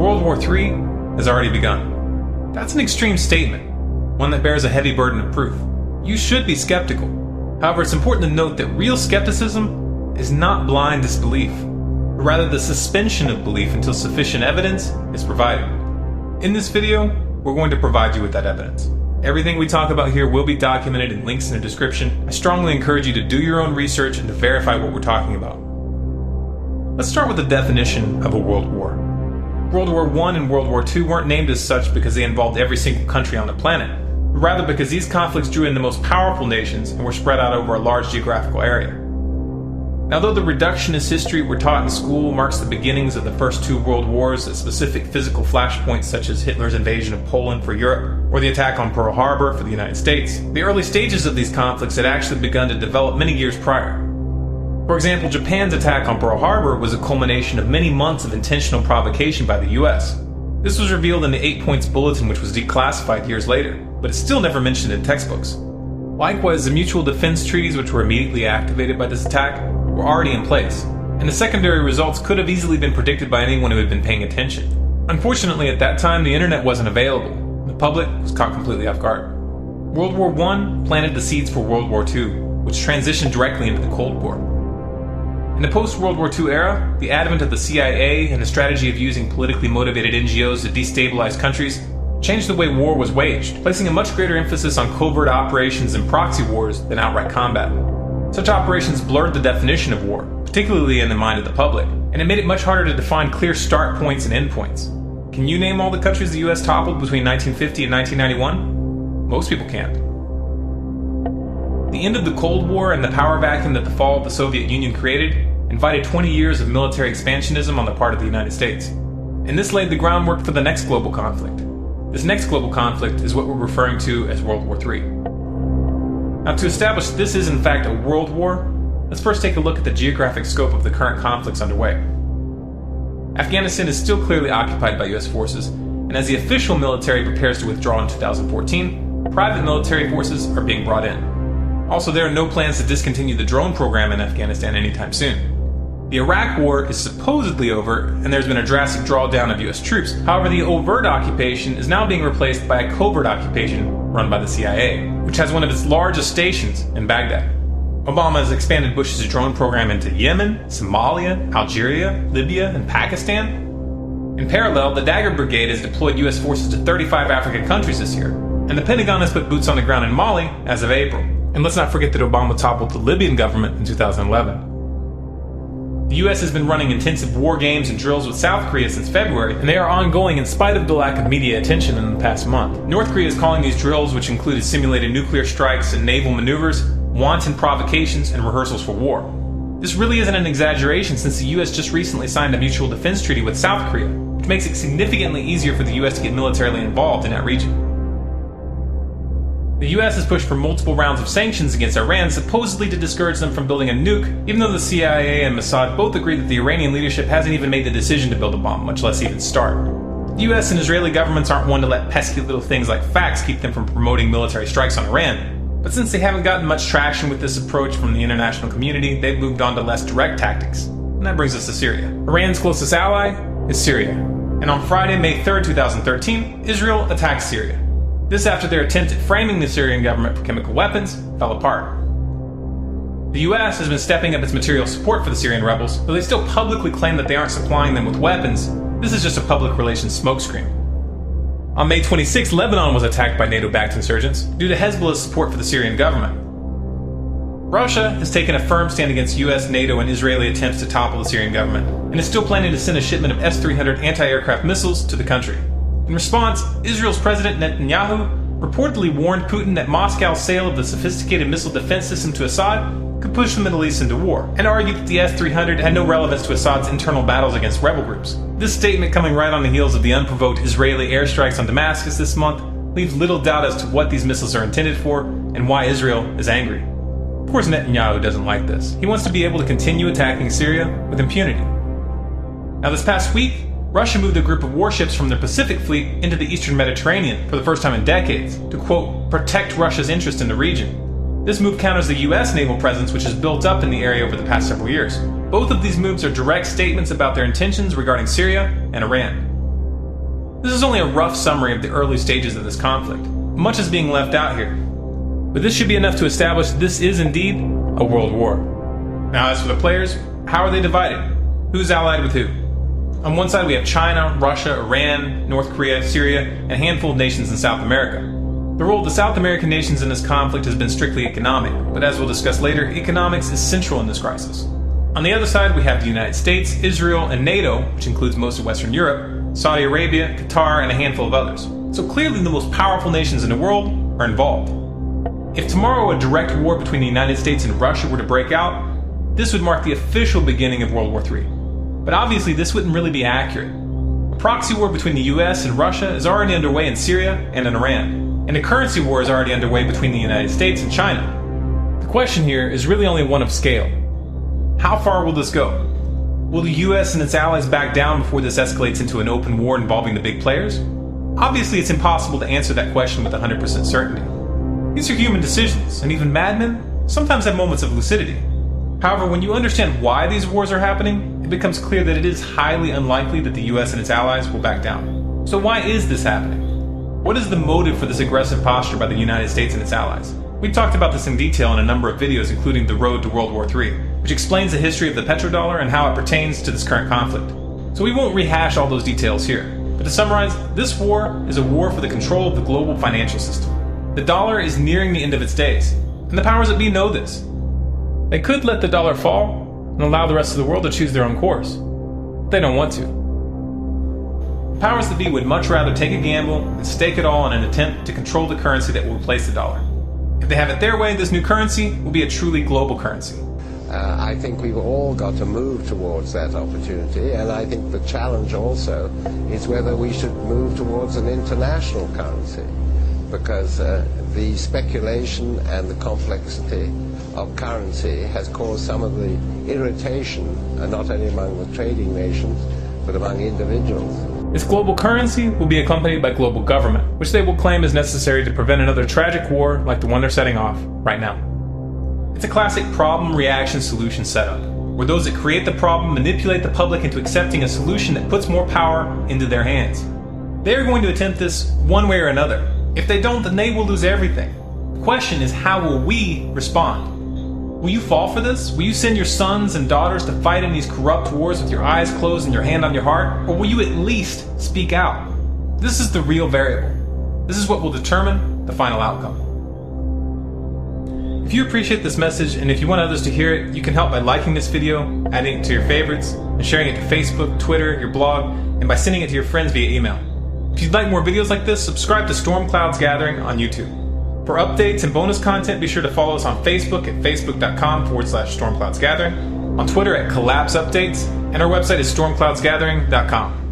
World War III has already begun. That's an extreme statement, one that bears a heavy burden of proof. You should be skeptical. However, it's important to note that real skepticism is not blind disbelief, but rather the suspension of belief until sufficient evidence is provided. In this video, we're going to provide you with that evidence. Everything we talk about here will be documented in links in the description. I strongly encourage you to do your own research and to verify what we're talking about. Let's start with the definition of a world war. World War I and World War II weren't named as such because they involved every single country on the planet, but rather because these conflicts drew in the most powerful nations and were spread out over a large geographical area. Now, though the reductionist history we're taught in school marks the beginnings of the first two world wars at specific physical flashpoints such as Hitler's invasion of Poland for Europe or the attack on Pearl Harbor for the United States, the early stages of these conflicts had actually begun to develop many years prior. For example, Japan's attack on Pearl Harbor was a culmination of many months of intentional provocation by the US. This was revealed in the 8 Points Bulletin, which was declassified years later, but it's still never mentioned in textbooks. Likewise, the mutual defense treaties which were immediately activated by this attack were already in place, and the secondary results could have easily been predicted by anyone who had been paying attention. Unfortunately, at that time, the internet wasn't available. The public was caught completely off guard. World War I planted the seeds for World War II, which transitioned directly into the Cold War. In the post-World War II era, the advent of the CIA and the strategy of using politically motivated NGOs to destabilize countries changed the way war was waged, placing a much greater emphasis on covert operations and proxy wars than outright combat. Such operations blurred the definition of war, particularly in the mind of the public, and it made it much harder to define clear start points and end points. Can you name all the countries the US toppled between 1950 and 1991? Most people can't. The end of the Cold War and the power vacuum that the fall of the Soviet Union created invited 20 years of military expansionism on the part of the United States. And this laid the groundwork for the next global conflict. This next global conflict is what we're referring to as World War III. Now, to establish this is in fact a world war, let's first take a look at the geographic scope of the current conflicts underway. Afghanistan is still clearly occupied by US forces, and as the official military prepares to withdraw in 2014, private military forces are being brought in. Also, there are no plans to discontinue the drone program in Afghanistan anytime soon. The Iraq War is supposedly over, and there's been a drastic drawdown of US troops. However, the overt occupation is now being replaced by a covert occupation run by the CIA, which has one of its largest stations in Baghdad. Obama has expanded Bush's drone program into Yemen, Somalia, Algeria, Libya, and Pakistan. In parallel, the Dagger Brigade has deployed US forces to 35 African countries this year, and the Pentagon has put boots on the ground in Mali as of April. And let's not forget that Obama toppled the Libyan government in 2011. The US has been running intensive war games and drills with South Korea since February, and they are ongoing in spite of the lack of media attention in the past month. North Korea is calling these drills, which included simulated nuclear strikes and naval maneuvers, wanton provocations and rehearsals for war. This really isn't an exaggeration since the US just recently signed a mutual defense treaty with South Korea, which makes it significantly easier for the US to get militarily involved in that region. The US has pushed for multiple rounds of sanctions against Iran, supposedly to discourage them from building a nuke, even though the CIA and Mossad both agree that the Iranian leadership hasn't even made the decision to build a bomb, much less even start. The US and Israeli governments aren't one to let pesky little things like facts keep them from promoting military strikes on Iran. But since they haven't gotten much traction with this approach from the international community, they've moved on to less direct tactics. And that brings us to Syria. Iran's closest ally is Syria. And on Friday, May 3rd, 2013, Israel attacked Syria. This after their attempt at framing the Syrian government for chemical weapons fell apart. The US has been stepping up its material support for the Syrian rebels, though they still publicly claim that they aren't supplying them with weapons. This is just a public relations smokescreen. On May 26, Lebanon was attacked by NATO-backed insurgents due to Hezbollah's support for the Syrian government. Russia has taken a firm stand against US, NATO, and Israeli attempts to topple the Syrian government, and is still planning to send a shipment of S-300 anti-aircraft missiles to the country. In response, Israel's President Netanyahu reportedly warned Putin that Moscow's sale of the sophisticated missile defense system to Assad could push the Middle East into war, and argued that the S-300 had no relevance to Assad's internal battles against rebel groups. This statement, coming right on the heels of the unprovoked Israeli airstrikes on Damascus this month, leaves little doubt as to what these missiles are intended for and why Israel is angry. Of course, Netanyahu doesn't like this. He wants to be able to continue attacking Syria with impunity. Now, this past week, Russia moved a group of warships from their Pacific Fleet into the Eastern Mediterranean for the first time in decades to, quote, protect Russia's interest in the region. This move counters the US naval presence, which has built up in the area over the past several years. Both of these moves are direct statements about their intentions regarding Syria and Iran. This is only a rough summary of the early stages of this conflict. Much is being left out here. But this should be enough to establish this is indeed a world war. Now, as for the players, how are they divided? Who's allied with who? On one side we have China, Russia, Iran, North Korea, Syria, and a handful of nations in South America. The role of the South American nations in this conflict has been strictly economic, but as we'll discuss later, economics is central in this crisis. On the other side we have the United States, Israel, and NATO, which includes most of Western Europe, Saudi Arabia, Qatar, and a handful of others. So clearly the most powerful nations in the world are involved. If tomorrow a direct war between the United States and Russia were to break out, this would mark the official beginning of World War III. But obviously this wouldn't really be accurate. A proxy war between the US and Russia is already underway in Syria and in Iran, and a currency war is already underway between the United States and China. The question here is really only one of scale. How far will this go? Will the US and its allies back down before this escalates into an open war involving the big players? Obviously it's impossible to answer that question with 100% certainty. These are human decisions, and even madmen sometimes have moments of lucidity. However, when you understand why these wars are happening, it becomes clear that it is highly unlikely that the US and its allies will back down. So why is this happening? What is the motive for this aggressive posture by the United States and its allies? We've talked about this in detail in a number of videos, including The Road to World War III, which explains the history of the petrodollar and how it pertains to this current conflict. So we won't rehash all those details here. But to summarize, this war is a war for the control of the global financial system. The dollar is nearing the end of its days, and the powers that be know this. They could let the dollar fall and allow the rest of the world to choose their own course. But they don't want to. The powers that be would much rather take a gamble and stake it all in an attempt to control the currency that will replace the dollar. If they have it their way, this new currency will be a truly global currency. I think we've all got to move towards that opportunity, and I think the challenge also is whether we should move towards an international currency, because the speculation and the complexity of currency has caused some of the irritation, not only among the trading nations, but among individuals. This global currency will be accompanied by global government, which they will claim is necessary to prevent another tragic war like the one they're setting off right now. It's a classic problem-reaction-solution setup, where those that create the problem manipulate the public into accepting a solution that puts more power into their hands. They are going to attempt this one way or another. If they don't, then they will lose everything. The question is, how will we respond? Will you fall for this? Will you send your sons and daughters to fight in these corrupt wars with your eyes closed and your hand on your heart? Or will you at least speak out? This is the real variable. This is what will determine the final outcome. If you appreciate this message, and if you want others to hear it, you can help by liking this video, adding it to your favorites, and sharing it to Facebook, Twitter, your blog, and by sending it to your friends via email. If you'd like more videos like this, subscribe to Storm Clouds Gathering on YouTube. For updates and bonus content, be sure to follow us on Facebook at facebook.com/stormcloudsgathering, on Twitter at Collapse Updates, and our website is stormcloudsgathering.com.